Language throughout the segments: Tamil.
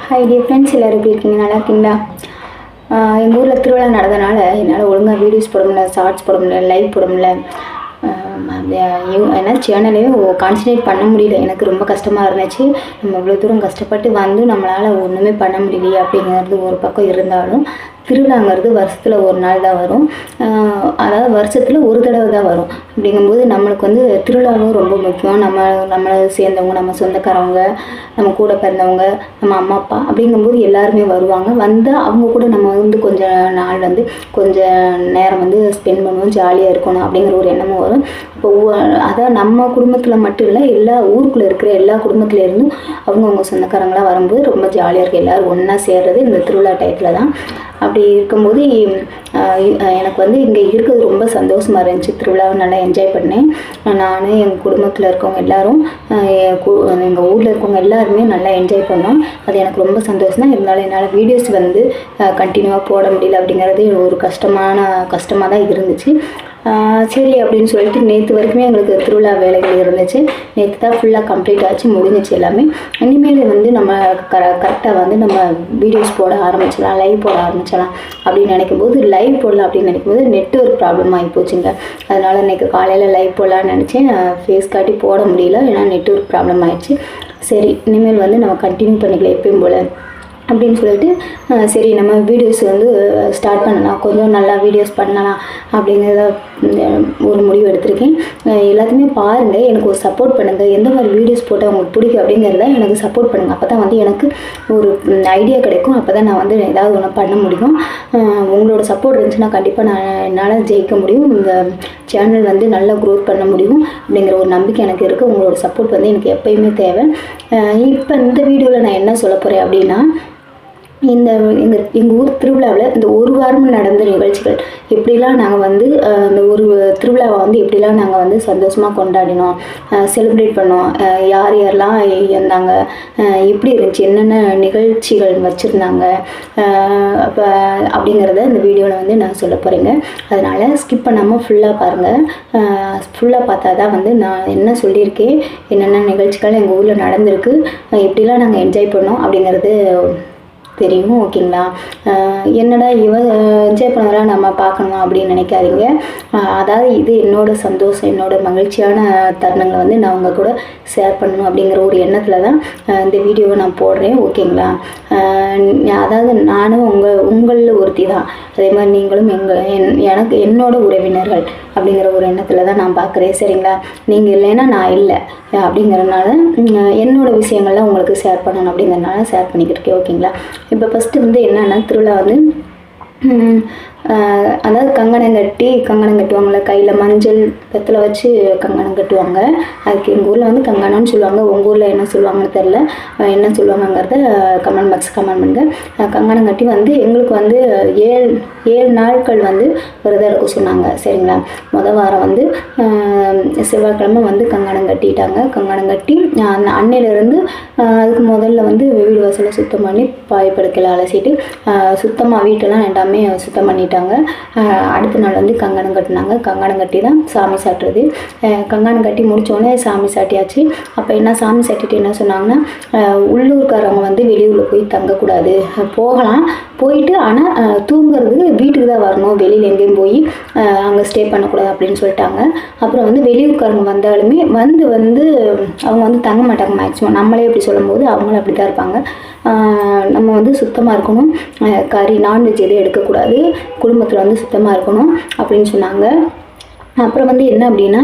ஹாய் டியர் ஃப்ரெண்ட்ஸ், எல்லோரும் எப்படி இருக்கீங்க? நல்லா இருக்கீங்களா? எங்கள் ஊரில் திருவிழா நடந்தனால என்னால் ஒழுங்காக வீடியோஸ் போட முடியல, ஷார்ட்ஸ் போட முடியல, லைவ் போட முடியல. ஏன்னா சேனலே கான்சன்ட்ரேட் பண்ண முடியல. எனக்கு ரொம்ப கஷ்டமாக இருந்துச்சு. நம்ம இவ்வளோ தூரம் கஷ்டப்பட்டு வந்து நம்மளால் ஒன்றுமே பண்ண முடியலையே அப்படிங்கிறது ஒரு பக்கம் இருந்தாலும், திருவிழாங்கிறது வருஷத்தில் ஒரு நாள் தான் வரும். அதாவது வருஷத்தில் ஒரு தடவை தான் வரும். அப்படிங்கும்போது நம்மளுக்கு வந்து திருவிழாவும் ரொம்ப முக்கியம். நம்மளை சேர்ந்தவங்க, நம்ம சொந்தக்காரவங்க, நம்ம கூட பிறந்தவங்க, நம்ம அம்மா அப்பா அப்படிங்கும்போது எல்லாருமே வருவாங்க. வந்தால் அவங்க கூட நம்ம வந்து கொஞ்சம் நாள் வந்து கொஞ்சம் நேரம் வந்து ஸ்பெண்ட் பண்ணுவோம், ஜாலியாக இருக்கணும் அப்படிங்கிற ஒரு எண்ணமும் வரும். இப்போ அதான் நம்ம குடும்பத்தில் மட்டும் இல்லை, எல்லா ஊருக்குள்ளே இருக்கிற எல்லா குடும்பத்துலேருந்தும் அவங்கவுங்க சொந்தக்காரங்களாம் வரும்போது ரொம்ப ஜாலியாக இருக்குது. எல்லோரும் ஒன்றா சேர்றது இந்த திருவிழா டயத்தில் தான். அப்படி இருக்கும்போது எனக்கு வந்து இங்கே இருக்கிறது ரொம்ப சந்தோஷமாக இருந்துச்சு. திருவிழாவை நல்லா என்ஜாய் பண்ணேன். நான் எங்கள் குடும்பத்தில் இருக்கவங்க எல்லோரும், எங்கள் ஊரில் இருக்கவங்க எல்லாருமே நல்லா என்ஜாய் பண்ணோம். அது எனக்கு ரொம்ப சந்தோஷம் தான். இருந்தாலும் என்னால் வீடியோஸ் வந்து கண்டினியூவாக போட முடியல அப்படிங்கிறது ஒரு கஷ்டமாக தான் இருந்துச்சு. சரி அப்படின்னு சொல்லிட்டு நேற்று வரைக்குமே எங்களுக்கு திருவிழா வேலைகள் இருந்துச்சு. நேற்று தான் ஃபுல்லாக கம்ப்ளீட் ஆச்சு, முடிஞ்சிச்சு எல்லாமே. இனிமேல் வந்து நம்ம கரெக்டாக வந்து நம்ம வீடியோஸ் போட ஆரம்பிச்சிடலாம், லைவ் போட ஆரம்பிச்சிடலாம் அப்படின்னு நினைக்கும்போது, லைவ் போடலாம் அப்படின்னு நினைக்கும்போது நெட்வொர்க் ப்ராப்ளம் ஆகி போச்சுங்க. அதனால் இன்றைக்கி காலையில் லைவ் போடலான்னு நினச்சேன். ஃபேஸ் காட்டி போட முடியல, ஏன்னா நெட்வொர்க் ப்ராப்ளம் ஆயிடுச்சு. சரி, இனிமேல் வந்து நம்ம கண்டினியூ பண்ணிக்கலாம் எப்பயும் போல் அப்படின்னு சொல்லிட்டு, சரி நம்ம வீடியோஸ் வந்து ஸ்டார்ட் பண்ணலாம், கொஞ்சம் நல்லா வீடியோஸ் பண்ணலாம் அப்படிங்கிறத ஒரு முடிவு எடுத்திருக்கேன். எல்லாத்தையுமே பாருங்கள், எனக்கு ஒரு சப்போர்ட் பண்ணுங்கள். எந்த மாதிரி வீடியோஸ் போட்டால் உங்களுக்கு பிடிக்கும் அப்படிங்கிறத எனக்கு சப்போர்ட் பண்ணுங்கள். அப்போ தான் வந்து எனக்கு ஒரு ஐடியா கிடைக்கும். அப்போ தான் நான் வந்து ஏதாவது ஒன்று பண்ண முடியும். உங்களோட சப்போர்ட் இருந்துச்சுன்னா கண்டிப்பாக என்னால் ஜெயிக்க முடியும். இந்த சேனல் வந்து நல்லா க்ரோத் பண்ண முடியும் அப்படிங்கிற ஒரு நம்பிக்கை எனக்கு இருக்குது. உங்களோட சப்போர்ட் வந்து எனக்கு எப்போயுமே தேவை. இப்போ இந்த வீடியோவில் நான் என்ன சொல்ல போகிறேன் அப்படின்னா, எங்கள் ஊர் திருவிழாவில் இந்த ஒரு வாரம் நடந்த நிகழ்ச்சிகள் எப்படிலாம் நாங்கள் வந்து இந்த ஒரு திருவிழாவை வந்து எப்படிலாம் நாங்கள் வந்து சந்தோஷமாக கொண்டாடினோம், செலிப்ரேட் பண்ணோம், யார் யாரெல்லாம் இருந்தாங்க, எப்படி இருந்துச்சு, என்னென்ன நிகழ்ச்சிகள் வச்சுருந்தாங்க அப்போ அப்படிங்கிறத இந்த வீடியோவில் வந்து நான் சொல்ல போகிறேங்க. அதனால் ஸ்கிப் பண்ணாமல் ஃபுல்லாக பாருங்கள். ஃபுல்லாக பார்த்தா தான் வந்து நான் என்ன சொல்லியிருக்கேன், என்னென்ன நிகழ்ச்சிகள் எங்கள் ஊரில் நடந்திருக்கு, எப்படிலாம் நாங்கள் என்ஜாய் பண்ணோம் அப்படிங்கிறது தெரியும். ஓகேங்களா? என்னடா என்ஜாய் பண்ணதெல்லாம் நம்ம பார்க்கணுமா அப்படின்னு நினைக்காதீங்க. அதாவது இது என்னோடய சந்தோஷம், என்னோடய மகிழ்ச்சியான தருணங்களை வந்து நான் உங்கள் கூட ஷேர் பண்ணணும் அப்படிங்கிற ஒரு எண்ணத்தில் தான் இந்த வீடியோவை நான் போடுறேன். ஓகேங்களா? அதாவது நானும் உங்களில் ஒருத்தி தான். அதே மாதிரி நீங்களும் எனக்கு என்னோட உறவினர்கள் அப்படிங்கிற ஒரு எண்ணத்தில் தான் நான் பார்க்குறேன். சரிங்களா? நீங்கள் இல்லைன்னா நான் இல்லை அப்படிங்கிறதுனால என்னோடய விஷயங்கள்லாம் உங்களுக்கு ஷேர் பண்ணணும் அப்படிங்கிறதுனால ஷேர் பண்ணிக்கிட்டு இருக்கேன். ஓகேங்களா? இப்போ ஃபஸ்ட்டு வந்து என்னென்னா, திருவிழா வந்து அதாவது கங்கணம் கட்டுவாங்கள, கையில் மஞ்சள் வெத்தலை வச்சு கங்கணம் கட்டுவாங்க. அதுக்கு எங்கள் ஊரில் வந்து கங்கணம்னு சொல்லுவாங்க. உங்கள் ஊரில் என்ன சொல்லுவாங்கன்னு தெரில, என்ன சொல்லுவாங்கங்கிறத கமெண்ட் பாக்ஸ் கமெண்ட் பண்ணுங்கள். கங்கணம் கட்டி வந்து எங்களுக்கு வந்து 7 நாட்கள் வந்து விரதம் இருக்க சொன்னாங்க. சரிங்களா? மொதல் வாரம் வந்து செவ்வாய்க்கிழமை வந்து கங்கணம் கட்டிட்டாங்க. கங்கணம் கட்டி அன்னையிலேருந்து அதுக்கு முதல்ல வந்து வீடு வாசலை சுத்தம் பண்ணி பாய்ப்படுக்கையில் அலசிட்டு சுத்தமாக வீட்டெல்லாம் எல்லாமே சுத்தம் பண்ணிட்டு அடுத்த நாள் வந்து கங்கணம் கட்டினாங்க. கங்கணம் கட்டி தான் சாமி சாட்டுறது. கங்கணம் கட்டி முடித்தோடனே சாமி சாட்டியாச்சு. அப்போ என்ன, சாமி சாட்டிட்டு என்ன சொன்னாங்கன்னா, உள்ளூர்காரவங்க வந்து வெளியூரில் போய் தங்கக்கூடாது, போகலாம், போயிட்டு ஆனால் தூங்குறதுக்கு வீட்டுக்கு தான் வரணும், வெளியில் எங்கேயும் போய் அங்கே ஸ்டே பண்ணக்கூடாது அப்படின்னு சொல்லிட்டாங்க. அப்புறம் வந்து வெளியூர்காரங்க வந்தாலுமே வந்து அவங்க வந்து தங்க மாட்டாங்க மேக்ஸிமம். நம்மளே அப்படி சொல்லும்போது அவங்களும் அப்படி தான் இருப்பாங்க. நம்ம வந்து சுத்தமாக இருக்கணும், கறி நான்வெஜ் எதுவும் எடுக்கக்கூடாது, குடும்பத்தில் வந்து சுத்தமாக இருக்கணும் அப்படின்னு சொன்னாங்க. அப்புறம் வந்து என்ன அப்படின்னா,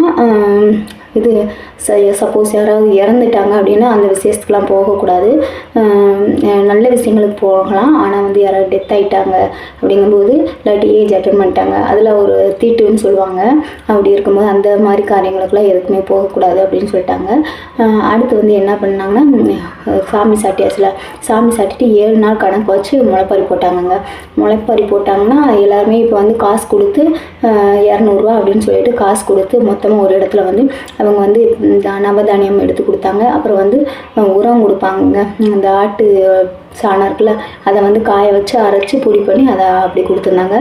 இது சப்போஸ் யாராவது இறந்துட்டாங்க அப்படின்னா அந்த விசேஷத்துக்குலாம் போகக்கூடாது. நல்ல விஷயங்களுக்கு போகலாம், ஆனால் வந்து யாராவது டெத் ஆகிட்டாங்க அப்படிங்கும்போது இல்லாட்டி ஏஜ் அட்டன் பண்ணிட்டாங்க, அதில் ஒரு தீட்டுன்னு சொல்லுவாங்க. அப்படி இருக்கும்போது அந்த மாதிரி காரியங்களுக்கெல்லாம் எதுக்குமே போகக்கூடாது அப்படின்னு சொல்லிட்டாங்க. அடுத்து வந்து என்ன பண்ணாங்கன்னா, சாமி சாட்டியாச்சுல, சாமி சாட்டிட்டு 7 நாள் கணக்கு வச்சு முளைப்பறி போட்டாங்கங்க. முளைப்பறி போட்டாங்கன்னா எல்லாருமே இப்போ வந்து காசு கொடுத்து 200 ரூபா அப்படின்னு சொல்லிட்டு காசு கொடுத்து மொத்தமாக ஒரு இடத்துல வந்து அவங்க வந்து நவதானியம் எடுத்து கொடுத்தாங்க. அப்புறம் வந்து உரம் கொடுப்பாங்க. அந்த ஆட்டு சாணம் இருக்குல்ல, அதை வந்து காய வச்சு அரைச்சி பொடி பண்ணி அதை அப்படி கொடுத்துருந்தாங்க.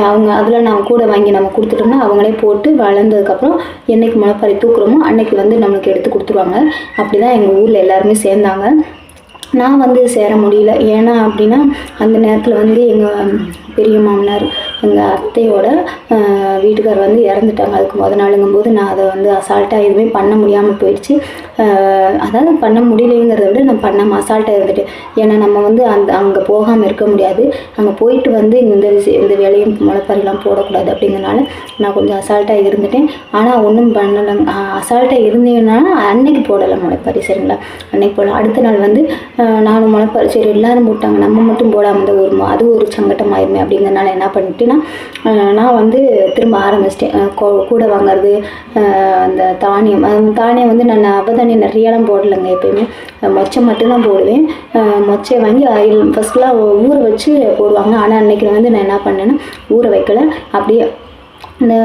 அவங்க அதில் நான் கூட வாங்கி நம்ம கொடுத்துட்டோம்னா அவங்களே போட்டு வளர்ந்ததுக்கப்புறம் என்றைக்கு முளைப்பறி தூக்குறோமோ அன்னைக்கு வந்து நம்மளுக்கு எடுத்து கொடுத்துருவாங்க. அப்படி தான் எங்கள் ஊரில் எல்லாருமே சேர்ந்தாங்க. நான் வந்து சேர முடியல. ஏன்னா அப்படின்னா அந்த நேரத்தில் வந்து எங்கள் பெரிய மாமனார் எங்கள் அத்தையோட வீட்டுக்கார் வந்து இறந்துட்டாங்க. அதுக்கு நாளுங்கும்போது நான் அதை வந்து அசால்ட்டாக எதுவுமே பண்ண முடியாமல் போயிடுச்சு. அதாவது பண்ண முடியலைங்கிறத விட நான் பண்ணாமல் அசால்ட்டாக இருந்துட்டேன். ஏன்னா நம்ம வந்து அங்கே போகாமல் இருக்க முடியாது. அங்கே போயிட்டு வந்து இந்த வேலையும் முளைப்பாரிலாம் போடக்கூடாது அப்படிங்கிறனால நான் கொஞ்சம் அசால்ட்டாக இருந்துட்டேன். ஆனால் ஒன்றும் பண்ணலை. அசால்ட்டாக இருந்தேன்னா அன்னைக்கு போடலை முளைப்பாரி, சரிங்களா? அன்னைக்கு போடல. அடுத்த நாள் வந்து நானும் முளைப்பாரி சரி எல்லாரும் போட்டாங்க, நம்ம மட்டும் போடாமல் தான் அது ஒரு சங்கட்டம் ஆயிருமே அப்படிங்கிறனால என்ன பண்ணிட்டேன்னா நான் வந்து திரும்ப ஆரம்பிச்சிட்டேன். கூட வாங்கிறது, அந்த தானியம் வந்து நான் அவதானியம் நிறையாலாம் போடலைங்க. எப்பயுமே மொச்சை மட்டும்தான் போடுவேன். மொச்சை வாங்கி ஃபஸ்ட்லாம் ஊற வச்சு போடுவாங்க. ஆனால் அன்றைக்கி வந்து நான் என்ன பண்ணேன்னா ஊற வைக்கலை. அப்படியே இந்த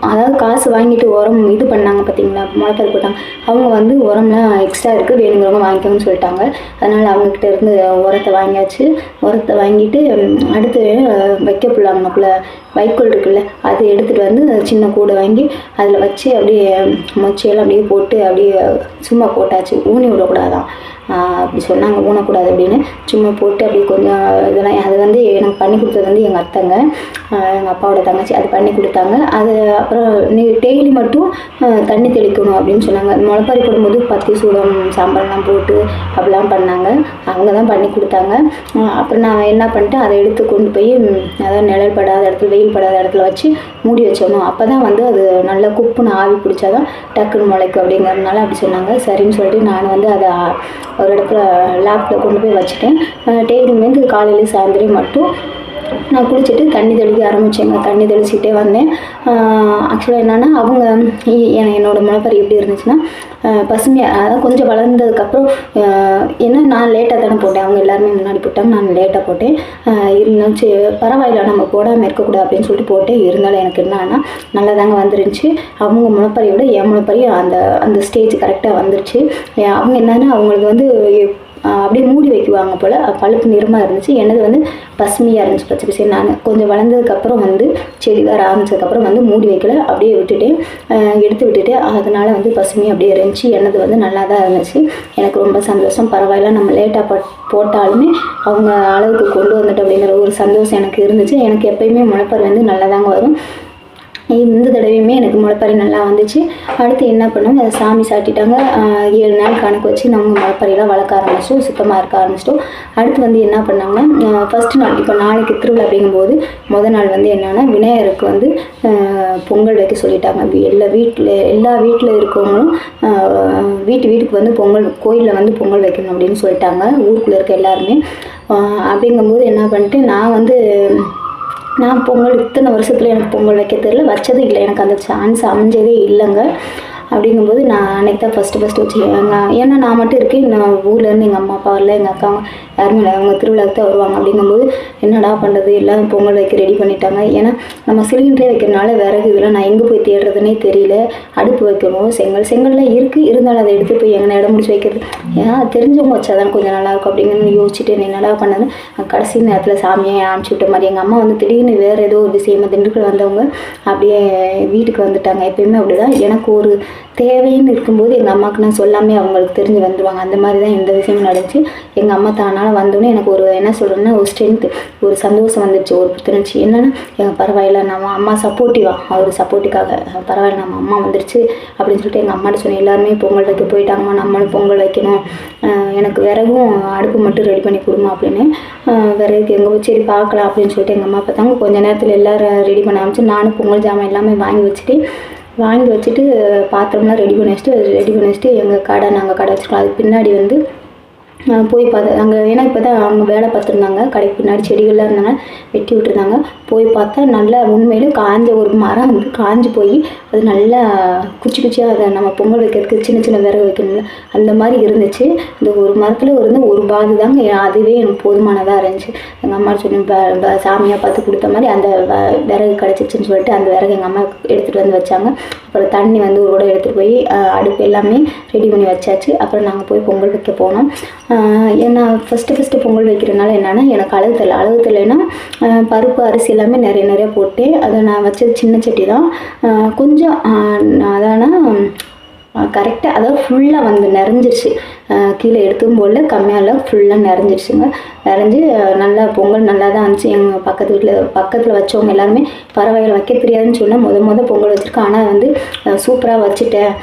அதாவது காசு வாங்கிட்டு உரம் இது பண்ணாங்க பார்த்தீங்களா, முளைப்பாரி போட்டாங்க. அவங்க வந்து உரம்லாம் எக்ஸ்ட்ரா இருக்குது, வேணுங்கிறவங்க வாங்கிக்கோங்கன்னு சொல்லிட்டாங்க. அதனால் அவங்கக்கிட்ட இருந்து உரத்தை வாங்கியாச்சு. உரத்தை வாங்கிட்டு அடுத்து வைக்க புள்ளாங்கக்குள்ளே வைக்கோல் இருக்குல்ல, அது எடுத்துகிட்டு வந்து சின்ன கூடை வாங்கி அதில் வச்சு அப்படியே மொச்சையெல்லாம் அப்படியே போட்டு அப்படியே சும்மா போட்டாச்சு. ஊனி விடக்கூடாதான் அப்படி சொன்னாங்க, ஊனக்கூடாது அப்படின்னு. சும்மா போட்டு அப்படி கொஞ்சம் இதெல்லாம் அது வந்து எனக்கு பண்ணி கொடுத்தது வந்து எங்கள் அத்தைங்க, எங்கள் அப்பாவோட தங்கச்சி. அது பண்ணி கொடுத்தாங்க. அது அப்புறம் டெய்லி மட்டும் தண்ணி தெளிக்கணும் அப்படின்னு சொன்னாங்க. முளைப்பாரி போடும்போது பத்தி சூடம் சாம்பார்லாம் போட்டு அப்படிலாம் பண்ணாங்க. அவங்க தான் பண்ணி கொடுத்தாங்க. அப்புறம் நான் என்ன பண்ணிட்டேன், அதை எடுத்து கொண்டு போய் அதாவது நிழல் படாத இடத்துல, வெயில் படாத இடத்துல வச்சு மூடி வச்சிடணும். அப்போ தான் வந்து அது நல்லா குப்புன்னு ஆவி பிடிச்சாதான் டக்குன்னு முளைக்கும் அப்படிங்கிறதுனால அப்படி சொன்னாங்க. சரின்னு சொல்லிட்டு நான் வந்து அதை ஒரு இடத்துல லேப்பில் கொண்டு போய் வச்சுட்டேன். டெய்லியுமே காலையில் சாயந்தரம் மட்டும் நான் குளிச்சுட்டு தண்ணி தெளிக்க ஆரம்பித்தேங்க. தண்ணி தெளிச்சுட்டே வந்தேன். ஆக்சுவலாக என்னென்னா அவங்க என்னோடய முளைப்பாரி எப்படி இருந்துச்சுன்னா பசுமையாக, அதாவது கொஞ்சம் வளர்ந்ததுக்கப்புறம் ஏன்னா நான் லேட்டாக தானே போட்டேன். அவங்க எல்லாருமே முன்னாடி போட்டாங்க, நான் லேட்டாக போட்டேன். இருந்துச்சு பரவாயில்ல, நம்ம போடாமல் இருக்கக்கூடாது அப்படின்னு சொல்லிட்டு போட்டேன். இருந்தாலும் எனக்கு என்னன்னா நல்லா தாங்க வந்துருந்துச்சு. அவங்க முளைப்பாரியை விட என் முளைப்பாரி அந்த ஸ்டேஜ் கரெக்டாக வந்துருச்சு. அவங்க என்னென்னா அவங்களுக்கு வந்து அப்படியே மூடி வைக்குவாங்க போல், பழுப்பு நிறமாக இருந்துச்சு. எனது வந்து பசுமையாக இருந்துச்சு, பச்சை பசை. நான் கொஞ்சம் வளர்ந்ததுக்கப்புறம் வந்து செடி வர ஆரம்பிச்சதுக்கப்புறம் வந்து மூடி வைக்கல, அப்படியே விட்டுட்டேன், எடுத்து விட்டுட்டேன். அதனால் வந்து பசுமையாக அப்படியே இருந்துச்சு. எனது வந்து நல்லா தான் இருந்துச்சு. எனக்கு ரொம்ப சந்தோஷம். பரவாயில்ல, நம்ம லேட்டாக போட்டாலுமே அவங்க அளவுக்கு கொண்டு வந்துட்டு அப்படிங்கிற ஒரு சந்தோஷம் எனக்கு இருந்துச்சு. எனக்கு எப்பயுமே முளைப்பாரி வந்து நல்லா தாங்க வரும். இந்த தடவையுமே எனக்கு முளைப்பாரி நல்லா வந்துச்சு. அடுத்து என்ன பண்ணோம், அதை சாமி சாட்டிட்டாங்க. 7 நாள் கணக்கு வச்சு நம்ம முளைப்பாரியெல்லாம் வளர்க்க ஆரம்பிச்சிட்டோம், சுத்தமாக இருக்க ஆரம்பிச்சிட்டோம். அடுத்து வந்து என்ன பண்ணாங்கன்னா ஃபஸ்ட்டு நாள், இப்போ நாளைக்கு திருவிழா அப்படிங்கும்போது மொதல் நாள் வந்து என்னென்னா விநாயகருக்கு வந்து பொங்கல் வைக்க சொல்லிட்டாங்க. எல்லா வீட்டில் இருக்கவங்களும் வீட்டுக்கு வந்து கோயிலில் வந்து பொங்கல் வைக்கணும் அப்படின்னு சொல்லிட்டாங்க, ஊருக்குள்ளே இருக்க எல்லாருமே. அப்படிங்கும்போது என்ன பண்ணிட்டு நான் பொங்கல் இத்தனை வருஷத்தில் எனக்கு பொங்கல் வைக்க தெரியல, வச்சதும் இல்லை. எனக்கு அந்த சான்ஸ் அமைஞ்சதே இல்லைங்க. அப்படிங்கும்போது நான் அன்றைக்கி தான் ஃபஸ்ட்டு வச்சு ஏன்னா நான் மட்டும் இருக்கேன். நான் ஊர்லேருந்து எங்கள் அம்மா அப்பா இல்லை, எங்கள் அக்காங்க யாருமே இல்லை. அவங்க திருவிழாவுக்கு தான் வருவாங்க. அப்படிங்கும்போது என்னடா பண்ணுறது, எல்லாம் பொங்கல் வைக்க ரெடி பண்ணிட்டாங்க. ஏன்னா நம்ம சிலிண்டரே வைக்கிறதுனால விறகு இதெல்லாம் நான் எங்கே போய் தேடுறதுனே தெரியல. அடுப்பு வைக்கணும், செங்கல்லாம் இருக்குது, இருந்தாலும் அதை எடுத்து போய் எங்கே இடம் முடிச்சு வைக்கிறது, ஏன்னா தெரிஞ்சவங்க வச்சா தான் கொஞ்சம் நல்லாயிருக்கும் அப்படிங்கிறது யோசிச்சுட்டு என்னடா பண்ணது. கடைசி நேரத்தில் சாமியை அனுப்பிச்சி விட்ட மாதிரி எங்கள் அம்மா வந்து திடீர்னு வேறு ஏதோ ஒரு விஷயமா திண்டுக்கல் வந்தவங்க அப்படியே வீட்டுக்கு வந்துட்டாங்க. எப்பயுமே அப்படி தான், எனக்கு ஒரு தேவைன்னு இருக்கும்போது எங்கள் அம்மாவுக்கு நான் சொல்லாமே அவங்களுக்கு தெரிஞ்சு வந்துடுவாங்க. அந்த மாதிரி தான் எந்த விஷயமும் நடந்துச்சு. எங்கள் அம்மா தானால் வந்தோடனே எனக்கு ஒரு என்ன சொல்கிறேன்னா ஒரு ஸ்ட்ரென்த்து, ஒரு சந்தோஷம் வந்துடுச்சு, ஒரு புத்துணர்ச்சி. என்னென்னா பரவாயில்ல, நம்ம அம்மா சப்போர்ட்டிவாக, அவர் சப்போர்ட்டுக்காக பரவாயில்ல நம்ம அம்மா வந்துடுச்சு அப்படின்னு சொல்லிட்டு எங்கள் அம்மாட்ட சொன்னேன். எல்லாருமே பொங்கல் வைக்க போயிட்டாங்கம்மா, நம்மளும் பொங்கல் வைக்கணும், எனக்கு விறகும் அடுப்பு மட்டும் ரெடி பண்ணி கொடுமா அப்படின்னு. விறகுக்கு எங்கே போய் சரி பார்க்கலாம் அப்படின்னு சொல்லிட்டு எங்கள் அம்மா பார்த்தாங்க. கொஞ்சம் நேரத்தில் எல்லோரும் ரெடி பண்ண ஆரம்பிச்சு. நானும் பொங்கல் ஜாமான் எல்லாமே வாங்கி வச்சுட்டு பாத்திரம்லாம் ரெடி பண்ணி வச்சுட்டு நாங்கள் கடை வச்சுருக்கோம். அதுக்கு பின்னாடி வந்து போய் பார்த்தேன் அங்கே. ஏன்னா இப்போ தான் அவங்க வேலை பார்த்துருந்தாங்க, கடைக்கு பின்னாடி செடிகள்லாம் இருந்தாங்க, வெட்டி விட்டுருந்தாங்க. போய் பார்த்தா நல்லா உண்மையிலே காஞ்ச ஒரு மரம் வந்து காஞ்சி போய் அது நல்லா குச்சியாக அதை நம்ம பொங்கல் வைக்கிறதுக்கு சின்ன விறகு வைக்கணும்ல அந்த மாதிரி இருந்துச்சு. இந்த ஒரு மரத்தில் ஒரு பாது தாங்க, அதுவே எனக்கு போதுமானதாக இருந்துச்சு. எங்கள் அம்மா சொன்ன சாமியாக பார்த்து கொடுத்த மாதிரி அந்த விறகு கிடச்சிச்சின்னு சொல்லிட்டு அந்த விறகு எங்கள் அம்மா எடுத்துகிட்டு வந்து வச்சாங்க. அப்புறம் தண்ணி வந்து ஒரு கூட எடுத்துகிட்டு போய் அடுப்பு எல்லாமே ரெடி பண்ணி வச்சாச்சு. அப்புறம் நாங்கள் போய் பொங்கல் வைக்க போனோம். ஏன்னா ஃபஸ்ட்டு பொங்கல் வைக்கிறதுனால என்னென்னா எனக்கு அளவு தெரியலைன்னா பருப்பு அரிசி எல்லாமே நிறைய போட்டு அதை நான் வச்சது சின்ன சட்டி தான். கொஞ்சம் அதானா கரெக்டாக அதாவது ஃபுல்லாக வந்து நிறைஞ்சிருச்சு. கீழே எடுத்தும் போல் கம்மியாக இல்லை, ஃபுல்லாக நிறைஞ்சிருச்சுங்க. நிறைஞ்சு நல்லா பொங்கல் நல்லா தான் இருந்துச்சு. எங்கள் பக்கத்தில் வச்சவங்க எல்லாருமே பறவைகள் வைக்க தெரியாதுன்னு சொன்னால் பொங்கல் வச்சுருக்கேன், ஆனால் வந்து சூப்பராக வச்சுட்டேன்,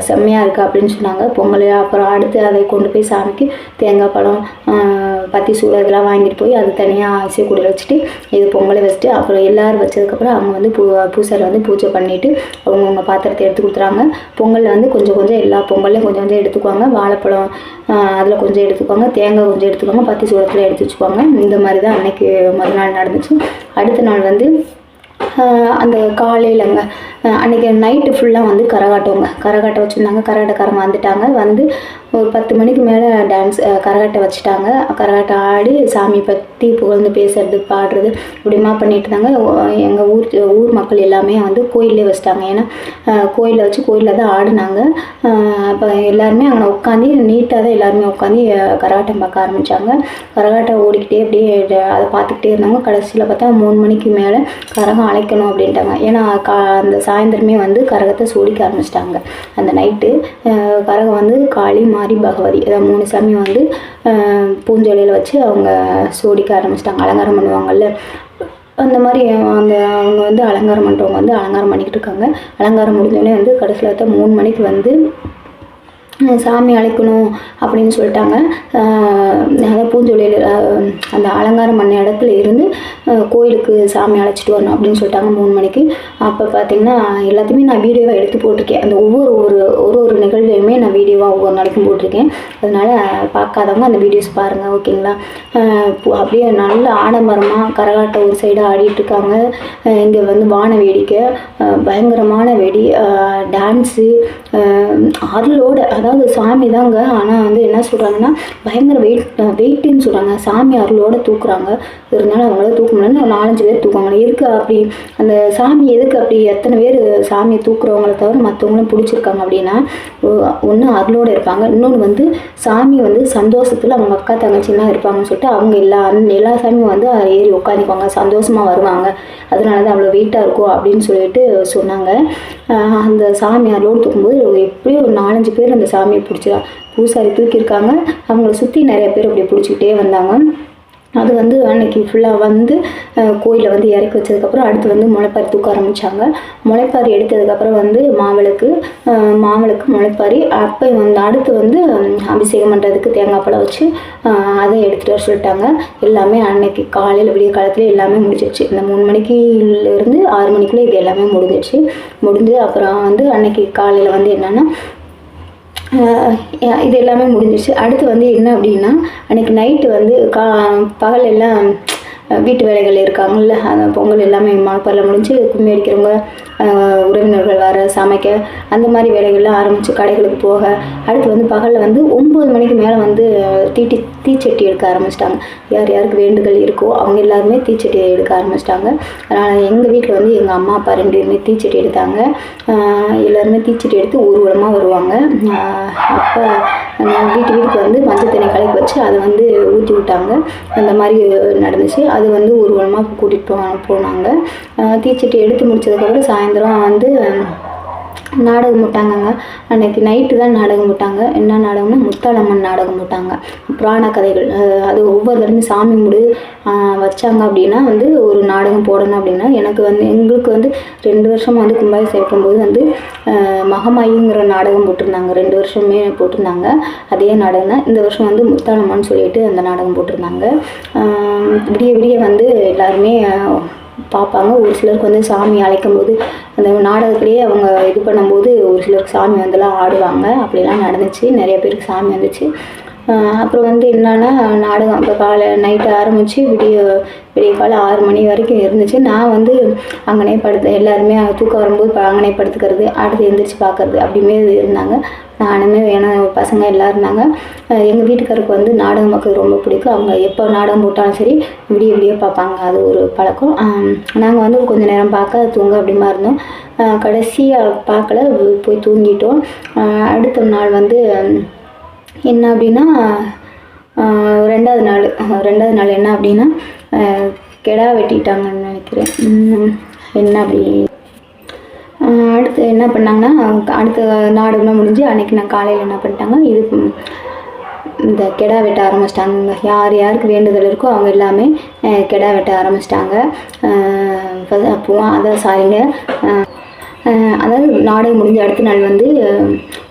செம்மையாக இருக்குது அப்படின்னு சொன்னாங்க. பொங்கல் அப்புறம் அடுத்து அதை கொண்டு போய் சாமிக்கு தேங்காய் பழம் பத்தி சூளை இதெல்லாம் வாங்கிட்டு போய் அது தனியாக அரிசி கூட வச்சுட்டு இது பொங்கலை வச்சுட்டு அப்புறம் எல்லோரும் வச்சதுக்கப்புறம் அவங்க வந்து பூசாரி வந்து பூஜை பண்ணிவிட்டு அவங்கவுங்க பாத்திரத்தை எடுத்து கொடுத்துறாங்க. பொங்கலில் வந்து கொஞ்சம் எல்லா பொங்கல்லையும் கொஞ்சம் எடுத்துக்குவாங்க. வாழைப்பழம் அதில் கொஞ்சம் எடுத்துக்குவாங்க, தேங்காய் கொஞ்சம் எடுத்துக்குவாங்க, பத்தி சூளத்தில் எடுத்து வச்சுக்குவாங்க. இந்த மாதிரி தான் அன்றைக்கி முதல் நாள் நடந்துச்சு. அடுத்த நாள் வந்து அந்த காலையிலங்க அன்றைக்கி நைட்டு ஃபுல்லாக வந்து கரகாட்டம் வச்சுருந்தாங்க. கரகாட்டக்காரங்க வந்துட்டாங்க. வந்து ஒரு 10 மணிக்கு மேலே டான்ஸ் கரகாட்டம் வச்சுட்டாங்க. கரகாட்டம் ஆடி சாமி பற்றி புகழ்ந்து பேசுறது பாடுறது இப்படிமா பண்ணிட்டு இருந்தாங்க. எங்கள் ஊர் மக்கள் எல்லாமே வந்து கோயிலே வச்சுட்டாங்க. ஏன்னா கோயிலில் வச்சு கோயிலில் தான் ஆடினாங்க. அப்போ எல்லாருமே அங்கே உட்காந்து நீட்டாக தான் எல்லாருமே உட்காந்து கரகாட்டம் பார்க்க ஆரம்பித்தாங்க. கரகாட்டம் ஓடிக்கிட்டே அப்படியே அதை பார்த்துக்கிட்டே இருந்தாங்க. கடைசியில் பார்த்தா 3 மணிக்கு மேலே கரகம் அழைக்கணும் அப்படின்ட்டாங்க. ஏன்னா அந்த சாயந்தரமே வந்து கரகத்தை சோடிக்க ஆரம்பிச்சிட்டாங்க. அந்த நைட்டு கரகம் வந்து காளி மாரி பகவதி அதாவது 3 சாமி வந்து பூஞ்சொலையில் வச்சு அவங்க சோடிக்க ஆரம்பிச்சிட்டாங்க. அலங்காரம் பண்ணுவாங்கல்ல, அந்த மாதிரி அவங்க வந்து அலங்காரம் பண்ணுறவங்க வந்து அலங்காரம் பண்ணிக்கிட்டு இருக்காங்க. அலங்காரம் முடிஞ்சோடனே வந்து கடைசியில் 3 மணிக்கு வந்து சாமி அழைக்கணும் அப்படின்னு சொல்லிட்டாங்க. அதாவது பூஞ்சொலியில் அந்த அலங்காரம் பண்ண இடத்துல இருந்து கோயிலுக்கு சாமி அழைச்சிட்டு வரணும் அப்படின்னு சொல்லிட்டாங்க 3 மணிக்கு. அப்போ பார்த்திங்கன்னா எல்லாத்தையுமே நான் வீடியோவாக எடுத்து போட்டிருக்கேன். அந்த ஒவ்வொரு நிகழ்வையுமே நான் வீடியோவாக ஒவ்வொரு நாளைக்கும் போட்டிருக்கேன். அதனால் பார்க்காதவங்க அந்த வீடியோஸ் பாருங்கள், ஓகேங்களா? அப்படியே நல்ல ஆடம்பரமாக கரகாட்டம் ஒரு சைடு ஆடிட்டுருக்காங்க. இங்கே வந்து வான வேடிக்கை, பயங்கரமான வெடி, டான்ஸு, அருளோட அதாவது சாமி தாங்க. ஆனால் வந்து என்ன சொல்கிறாங்கன்னா பயங்கர வெயிட்டுன்னு சொல்கிறாங்க. சாமி அருளோடு தூக்குறாங்க. இருந்தாலும் அவங்கள தூக்க முடியலன்னு 4-5 பேர் தூக்குவாங்க. எதுக்கு அப்படி அந்த சாமி எதுக்கு அப்படி எத்தனை பேர் சாமியை தூக்குறவங்கள தவிர மற்றவங்களும் பிடிச்சிருக்காங்க அப்படின்னா, ஒன்று அருளோடு இருப்பாங்க, இன்னொன்று வந்து சாமி வந்து சந்தோஷத்தில் அவங்க அக்கா தங்கச்சிலாம் இருப்பாங்கன்னு சொல்லிட்டு அவங்க எல்லா சாமியும் வந்து ஏறி உட்காந்துக்குவாங்க, சந்தோஷமாக வருவாங்க. அதனால தான் அவ்வளோ வெயிட்டாக இருக்கும் அப்படின்னு சொல்லிட்டு சொன்னாங்க. அந்த சாமி அருளோடு தூக்கும்போது எப்படியும் ஒரு 4-5 பேர் அந்த சாமியை பிடிச்சா பூசாரி தூக்கியிருக்காங்க. அவங்கள சுற்றி நிறைய பேர் அப்படி பிடிச்சிக்கிட்டே வந்தாங்க. அது வந்து அன்றைக்கி ஃபுல்லாக வந்து கோயிலில் வந்து இறக்கி வச்சதுக்கப்புறம் அடுத்து வந்து முளைப்பாரி தூக்க ஆரம்பித்தாங்க. முளைப்பாரி எடுத்ததுக்கப்புறம் வந்து மாவிளக்கு முளைப்பாரி. அப்போ வந்து அடுத்து வந்து அபிஷேகம் பண்ணுறதுக்கு தேங்காய் பழம் வச்சு அதை எடுத்துகிட்டு வர சொல்லிட்டாங்க. எல்லாமே அன்னைக்கு காலையில் விடிய காலத்தில் எல்லாமே முடிஞ்சிடுச்சு. இந்த 3 மணிக்கிலேருந்து 6 மணிக்குள்ளே இது எல்லாமே முடிஞ்சு அப்புறம் வந்து அன்னைக்கு காலையில் வந்து என்னென்னா இது எல்லாமே முடிஞ்சிடுச்சு. அடுத்து வந்து என்ன அப்படின்னா அன்றைக்கி நைட்டு வந்து பகல் எல்லாம் வீட்டு வேலைகள் இருக்காங்கல்ல, அந்த பொங்கல் எல்லாமே மாப்பாரில் முடிஞ்சு கும்மி அடிக்கிறவங்க உறவினர்கள் வர சமைக்க அந்த மாதிரி வேலைகள்லாம் ஆரம்பித்து கடைகளுக்கு போக அடுத்து வந்து பகலில் வந்து 9 மணிக்கு மேலே வந்து தீச்சட்டி எடுக்க ஆரம்பிச்சிட்டாங்க. யாருக்கு வேண்டுதல் இருக்கோ அவங்க எல்லாருமே தீச்சட்டி எடுக்க ஆரம்பிச்சிட்டாங்க. அதனால் எங்கள் வீட்டில் வந்து எங்கள் அம்மா அப்பா 2 பேருமே தீச்சட்டி எடுத்தாங்க. எல்லாருமே தீச்சட்டி எடுத்து ஊர்வலமாக வருவாங்க. அப்போ வீட்டுக்கு வந்து மஞ்சள் தண்ணி கலக்கி வச்சு அதை வந்து ஊற்றி விட்டாங்க. அந்த மாதிரி நடந்துச்சு. அது வந்து ஊர்வலமாக கூட்டிகிட்டு போனாங்க. தீச்சட்டி எடுத்து முடிச்சதுக்கப்புறம் சாயந்தரம் வந்து நாடகம் போட்டாங்கங்க. அன்றைக்கி நைட்டு தான் நாடகம் போட்டாங்க. என்ன நாடகம்னா முத்தாளம்மன் நாடகம் போட்டாங்க. புராண கதைகள். அது ஒவ்வொரு தடவையும் சாமி வச்சாங்க அப்படின்னா வந்து ஒரு நாடகம் போடணும் அப்படின்னா எங்களுக்கு வந்து 2 வருஷமாக வந்து கும்பாய் சேர்க்கும்போது வந்து மகமாயிங்கிற நாடகம் போட்டிருந்தாங்க. 2 வருஷமே போட்டிருந்தாங்க. அதே நாடகம் தான் இந்த வருஷம் வந்து முத்தாளம்மன் சொல்லிட்டு அந்த நாடகம் போட்டிருந்தாங்க. விடிய வந்து எல்லாருமே பார்ப்பாங்க. ஒரு சிலருக்கு வந்து சாமி அழைக்கும் போது அந்த நாடகத்திலேயே அவங்க இது பண்ணும்போது ஒரு சிலருக்கு சாமி வந்துலாம் ஆடுவாங்க. அப்படிலாம் நடந்துச்சு. நிறைய பேருக்கு சாமி வந்துச்சு. அப்புறம் வந்து என்னன்னா நாடகம் இப்போ நைட்டு ஆரம்பித்து விடிய காலை 6 மணி வரைக்கும் இருந்துச்சு. நான் வந்து அங்கனே எல்லாருமே தூக்கம் வரும்போது அங்கனே படுத்துக்கிறது, அடுத்து எழுந்திரிச்சு பார்க்கறது அப்படியுமே இருந்தாங்க. நானுமே பசங்க எல்லாம் இருந்தாங்க. எங்கள் வீட்டுக்காருக்கு வந்து நாடகம் பார்க்க ரொம்ப பிடிக்கும். அவங்க எப்போ நாடகம் போட்டாலும் சரி விடிய பார்ப்பாங்க. அது ஒரு பழக்கம். நாங்கள் வந்து கொஞ்சம் நேரம் பார்க்க தூங்க அப்படிமா இருந்தோம். கடைசியாக பார்க்கல, போய் தூங்கிட்டோம். அடுத்த நாள் வந்து என்ன அப்படின்னா 2வது நாள் என்ன அப்படின்னா கெடா வெட்டிட்டாங்கன்னு நினைக்கிறேன். என்ன அப்படி அடுத்து என்ன பண்ணாங்கன்னா, அடுத்த நாடகம்லாம் முடிஞ்சு அன்றைக்கி நான் காலையில் என்ன பண்ணிட்டாங்க, இந்த கெடா வெட்ட ஆரம்பிச்சிட்டாங்க. யார் யாருக்கு வேண்டுதல் இருக்கோ அவங்க எல்லாமே கெடா வெட்ட ஆரம்பிச்சிட்டாங்க. அதான் சாரிங்க, அதாவது நாடகம் முடிஞ்ச அடுத்த நாள் வந்து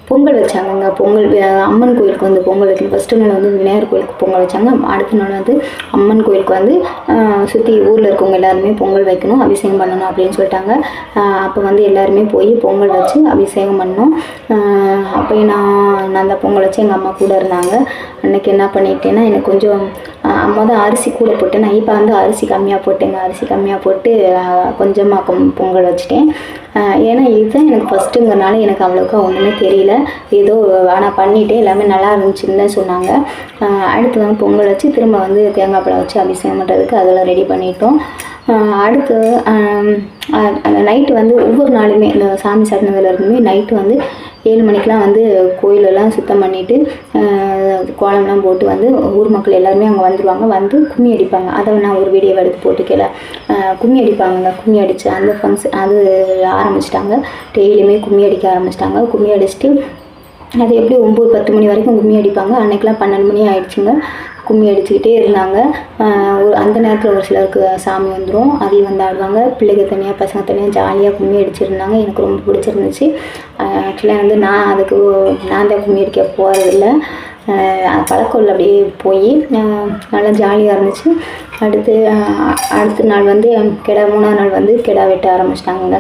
பொங்கல் வச்சாங்கங்க. பொங்கல் அம்மன் கோயிலுக்கு வந்து பொங்கல் வைக்கணும். ஃபஸ்ட்டு நாள் வந்து விநாயகர் கோயிலுக்கு பொங்கல் வச்சாங்க. அடுத்த நாள் வந்து அம்மன் கோயிலுக்கு வந்து சுற்றி ஊரில் இருக்கவங்க எல்லாருமே பொங்கல் வைக்கணும், அபிஷேகம் பண்ணணும் அப்படின்னு சொல்லிட்டாங்க. அப்போ வந்து எல்லாருமே போய் பொங்கல் வச்சு அபிஷேகம் பண்ணோம். அப்போ நான் அந்த பொங்கல் வச்சு எங்கள் அம்மா கூட இருந்தாங்க. அன்றைக்கி என்ன பண்ணிட்டேன்னா, எனக்கு கொஞ்சம் தான் அரிசி கூட போட்டேன். நான் இப்போ வந்து அரிசி கம்மியாக போட்டேங்க. அரிசி கம்மியாக போட்டு கொஞ்சமாக பொங்கல் வச்சுட்டேன். ஏன்னா இதுதான் எனக்கு ஃபஸ்ட்டுங்கிறனால எனக்கு அவ்வளோக்கா ஒன்றுமே தெரியல. ஏதோ ஆனால் பண்ணிவிட்டு எல்லாமே நல்லா இருந்துச்சுன்னு தான் சொன்னாங்க. அடுத்து வந்து பொங்கல் வச்சு திரும்ப வந்து தேங்காய் பழம் வச்சு அபிஷேகம் பண்ணுறதுக்கு அதெல்லாம் ரெடி பண்ணிட்டோம். அடுத்து நைட்டு வந்து ஒவ்வொரு நாளுமே இந்த சாமி சாட்டினதுலேருந்துமே நைட்டு வந்து 7 மணிக்கெலாம் வந்து கோயிலெல்லாம் சுத்தம் பண்ணிவிட்டு கோலம்லாம் போட்டு வந்து ஊர் மக்கள் எல்லாருமே அங்கே வந்துடுவாங்க. வந்து கும்மி அடிப்பாங்க. அதை நான் ஒரு வீடியோவை எடுத்து போட்டுக்கல. கும்மி அடிப்பாங்க. கும்மி அடித்து அந்த ஃபங்க்ஷன் அது ஆரம்பிச்சிட்டாங்க. டெய்லியுமே கும்மி அடிக்க ஆரம்பிச்சிட்டாங்க. கும்மி அடிச்சுட்டு அது எப்படி 9-10 மணி வரைக்கும் கும்மி அடிப்பாங்க. அன்றைக்கெலாம் 12 மணி ஆகிடுச்சுங்க. கும்மி அடிச்சுக்கிட்டே இருந்தாங்க. அந்த நேரத்தில் ஒரு சிலருக்கு சாமி வந்துடும், அதையும் வந்து ஆடுவாங்க. பிள்ளைங்க தனியாக பசங்க தனியாக ஜாலியாக கும்மி அடிச்சிருந்தாங்க. எனக்கு ரொம்ப பிடிச்சிருந்துச்சு. ஆக்சுவலாக வந்து நான் தான் கும்மி அடிக்க போகிறதில்ல, பழக்கம் இல்லை. அப்படியே போய் நல்லா ஜாலியாக இருந்துச்சு. அடுத்த நாள் வந்து கெடா 3ஆம் நாள் வந்து கெடா வெட்ட ஆரம்பிச்சிட்டாங்க.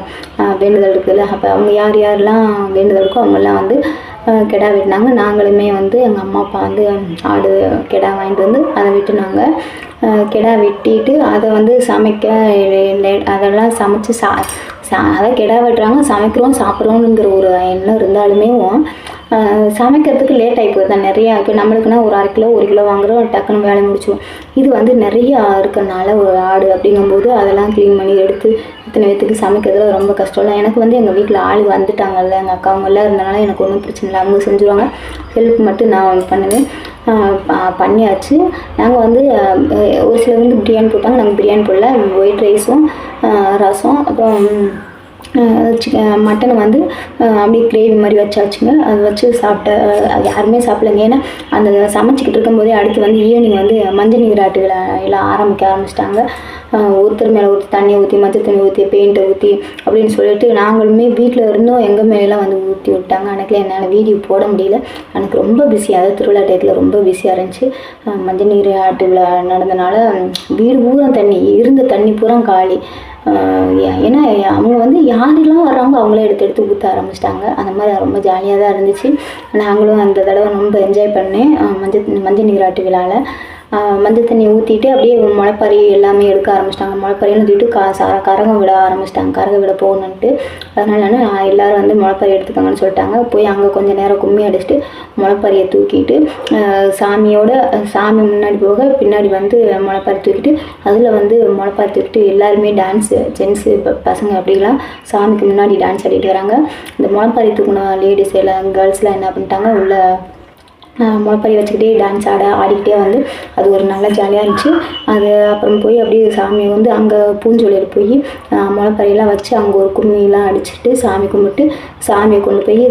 வேண்டுதல் இருக்குல்ல, அப்போ அவங்க யாரெல்லாம் வேண்டுதல் இருக்கோ அவங்கெல்லாம் வந்து கெடா வெட்டினாங்க. நாங்களுமே வந்து எங்கள் அம்மா அப்பா வந்து ஆடு கெடா வாங்கிட்டு வந்து அதை வெட்டினாங்க. கெடா வெட்டிட்டு அதை வந்து சமைக்க அதெல்லாம் சமைச்சு அதான் கெடா வெட்டுறாங்க, சமைக்கிறோம், சாப்பிட்றோங்கிற ஒரு எண்ணம் இருந்தாலுமே சமைக்கிறதுக்கு லேட் ஆகி போகுது தான் நிறையா. இப்போ நம்மளுக்குன்னா ஒரு 1/2 கிலோ 1 கிலோ வாங்குகிறோம், டக்குன்னு வேலை முடிச்சிடும். இது வந்து நிறையா இருக்கிறனால ஒரு ஆடு அப்படிங்கும்போது அதெல்லாம் க்ளீன் பண்ணி எடுத்து இத்தனை பேத்துக்கு சமைக்கிறதுல ரொம்ப கஷ்டம் இல்லை. எனக்கு வந்து எங்கள் வீட்டில் ஆள் வந்துட்டாங்கல்ல, எங்கள் அக்கா அவங்கெல்லாம் இருந்தனால எனக்கு ஒன்றும் பிரச்சனை இல்லை. அவங்க செஞ்சுருவாங்க, ஹெல்ப் மட்டும் நான் பண்ணுவேன். பண்ணியாச்சு. நாங்கள் வந்து ஒரு சிலர் வந்து பிரியாணி போட்டாங்க, நாங்கள் பிரியாணி போடல. ஒயிட் ரைஸும் ரசம் அப்புறம் மட்டனை வந்து அப்படியே கிரேவி மாதிரி வச்சாச்சுங்க. அது வச்சு அது யாருமே சாப்பிடலைங்க. ஏன்னா அந்த சமைச்சிக்கிட்டு இருக்கும்போதே அடுத்து வந்து ஈவினிங் வந்து மஞ்சள் நீராட்டு விழா எல்லாம் ஆரம்பிச்சிட்டாங்க. ஒருத்தர் மேலே ஒருத்தர் தண்ணி ஊற்றி, மஞ்சள் தண்ணி ஊற்றி, பெயிண்ட்டை ஊற்றி அப்படின்னு சொல்லிட்டு நாங்களுமே வீட்டில் இருந்தோம் எங்கள் மேலாம் வந்து ஊற்றி விட்டாங்க. அன்றைக்கி என்னால் வீடியோ போட முடியல, எனக்கு ரொம்ப பிஸி. அதாவது திருவிழா டயத்தில் ரொம்ப பிஸியாக இருந்துச்சு. மஞ்சள் நீராட்டு விழா நடந்தனால வீடு பூரா தண்ணி, இருந்த தண்ணி பூரா காலி. ஏன்னா அவங்க வந்து யாரெல்லாம் வர்றாங்க அவங்களே எடுத்து ஊற்ற ஆரம்பிச்சிட்டாங்க. அந்த மாதிரி ரொம்ப ஜாலியாக தான் இருந்துச்சு. நாங்களும் அந்த தடவை ரொம்ப என்ஜாய் பண்ணேன். மஞ்சள் நீராட்டு விழாவில் மஞ்சள் தண்ணி ஊற்றிட்டு அப்படியே முளைப்பாரி எல்லாமே எடுக்க ஆரம்பிச்சிட்டாங்க. முளைப்பாரின்னு ஊற்றிட்டு கரகம் விட ஆரம்பிச்சிட்டாங்க. கரகம் விட போகணுன்ட்டு அதனால எல்லோரும் வந்து முளைப்பாரி எடுத்துக்கோங்கன்னு சொல்லிட்டாங்க. போய் அங்கே கொஞ்சம் நேரம் கும்மி அடிச்சுட்டு முளைப்பாரியை தூக்கிட்டு சாமி முன்னாடி போக பின்னாடி வந்து முளைப்பாரி தூக்கிட்டு அதில் வந்து முளைப்பாரி தூக்கிட்டு எல்லாருமே டான்ஸு, ஜென்ஸு பசங்க அப்படிலாம் சாமிக்கு முன்னாடி டான்ஸ் ஆடிட்டு வராங்க. இந்த முளைப்பாரி தூக்கின லேடிஸ் எல்லாம் கேர்ள்ஸ்லாம் என்ன பண்ணிட்டாங்க, உள்ள முளைப்பாரி வச்சுக்கிட்டே டான்ஸ் ஆடிக்கிட்டே வந்து அது ஒரு நல்ல ஜாலியாக இருந்துச்சு. அது அப்புறம் போய் அப்படியே சாமி வந்து அங்கே பூஞ்சோலையில் போய் முளைப்பாரியெல்லாம் வச்சு அங்கே ஒரு கும்மியெல்லாம் அடிச்சுட்டு சாமி கும்பிட்டு சாமியை கொண்டு போய்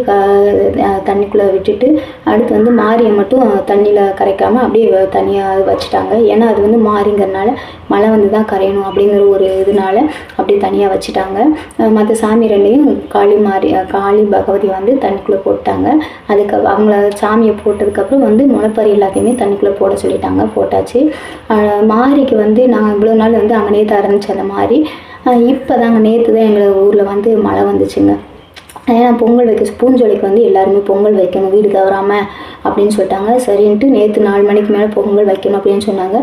தண்ணிக்குள்ளே விட்டுட்டு அடுத்து வந்து மாரியை மட்டும் தண்ணியில் கரைக்காமல் அப்படியே தனியாக வச்சுட்டாங்க. ஏன்னா அது வந்து மாரிங்கிறதுனால மழை வந்து தான் கரையணும் அப்படிங்கிற ஒரு இதனால அப்படியே தனியாக வச்சுட்டாங்க. மற்ற சாமி ரெண்டையும் காளி பகவதி வந்து தண்ணிக்குள்ளே போட்டாங்க. அதுக்கு அவங்கள சாமியை போட்டதுக்கப்புறம் வந்து முளைப்பாரி எல்லாத்தையுமே தண்ணிக்குள்ளே போட சொல்லிட்டாங்க. போட்டாச்சு. மாரிக்கு வந்து நாங்கள் இவ்வளோ நாள் வந்து அங்கே நேற்று ஆரம்பிச்சு அந்த மாதிரி இப்போ தாங்க நேற்று தான் எங்கள் ஊரில் வந்து மழை வந்துச்சுங்க. ஏன்னா பொங்கல் வைக்க பூஞ்சோலைக்கு வந்து எல்லாருமே பொங்கல் வைக்கணும் வீடு தவறாமல் அப்படின்னு சொல்லிட்டாங்க. சரின்ட்டு நேற்று 4 மணிக்கு மேலே பொங்கல் வைக்கணும் அப்படின்னு சொன்னாங்க.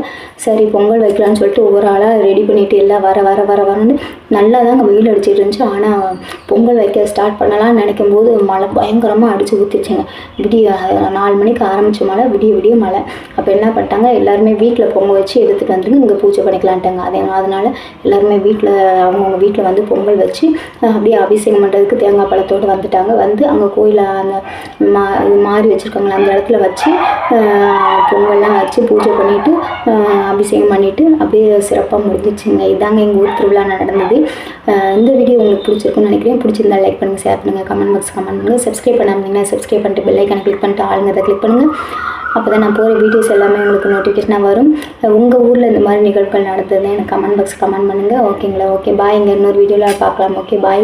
சரி பொங்கல் வைக்கலான்னு சொல்லிட்டு ஒவ்வொரு ஆளாக ரெடி பண்ணிவிட்டு எல்லாம் வரன்னு நல்லா தாங்க வெயில் அடிச்சிட்டு இருந்துச்சு. ஆனால் பொங்கல் வைக்க ஸ்டார்ட் பண்ணலான்னு நினைக்கும் போது மழை பயங்கரமாக அடித்து ஊற்றிச்சுங்க. 4 மணிக்கு ஆரம்பித்த மழை விடிய மழை. அப்போ என்ன பண்ணிட்டாங்க, எல்லாருமே வீட்டில் பொங்கல் வச்சு எடுத்துகிட்டு வந்துட்டு இங்கே பூஜை பண்ணிக்கலான்ட்டாங்க. அதனால் எல்லாருமே அவங்கவுங்க வீட்டில் வந்து பொங்கல் வச்சு அப்படியே அபிஷேகம் பண்ணுறதுக்கு தேங்காய் பழத்தோடு வந்துட்டாங்க. வந்து அங்கே கோயிலில் அந்த மாறி வச்சுருக்காங்களா அந்த இடத்துல வச்சு பொங்கல்லாம் வச்சு வச்சு பூஜை பண்ணிவிட்டு அபிஷேகம் பண்ணிவிட்டு அப்படியே சிறப்பாக முடிஞ்சிச்சுங்க. இதாங்க எங்கள் ஊர் திருவிழா நடந்தது. இந்த வீடியோ உங்களுக்கு பிடிச்சிருக்குன்னு நினைக்கிறேன். பிடிச்சிருந்தா லைக் பண்ணுங்கள், ஷேர் பண்ணுங்கள், கமெண்ட் பாக்ஸ் கமெண்ட் பண்ணுங்கள். சப்ஸ்கிரைப் பண்ணாமல் சப்ஸ்கிரைப் பண்ணிட்டு பெல் ஐக்கானை கிளிக் பண்ணிட்டு ஆளுங்கிறத கிளிக் பண்ணுங்கள். அப்போ தான் நான் போகிற வீடியோஸ் எல்லாமே உங்களுக்கு நோட்டிஃபிகேஷனாக வரும். உங்கள் ஊரில் இந்த மாதிரி நிகழ்வுகள் நடந்ததுன்னு எனக்கு கமெண்ட் பாக்ஸ் கமெண்ட் பண்ணுங்கள். ஓகேங்களா? Okay bye. இங்கே இன்னொரு வீடியோவில் பார்க்கலாம். Okay bye.